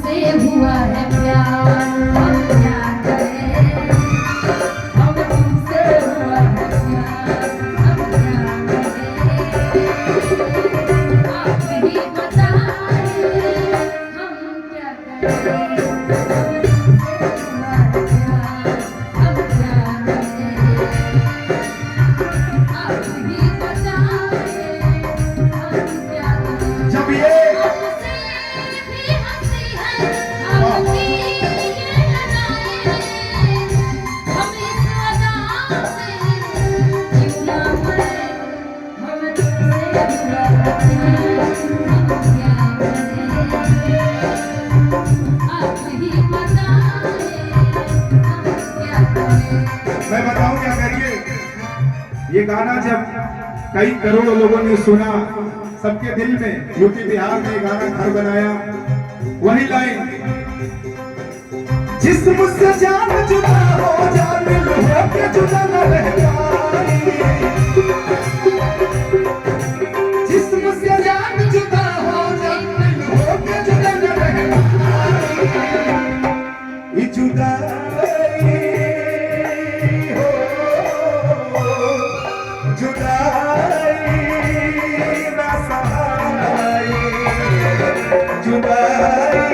हुआ है प्यार, हम क्या करें, हम तुमसे हुआ है प्यार, हम क्या करें, आप ही बताइए हम क्या करें, हम तुमसे हुआ है प्यार, हम क्या करें, आप ही बताइए हम क्या करें। जब ये मैं बताऊं क्या करिए, ये गाना जब कई करोड़ लोगों ने सुना, सबके दिल में यूपी बिहार में गाना घर बनाया। वही लाइन, जिस्म से जान जुदा हो जान दिल हो के जुदा न रह पाई, जिस्म से जान जुदा हो जान दिल हो के जुदा न रह पाई, ये जुदाई हो जुदाई ना सहाय, जुदाई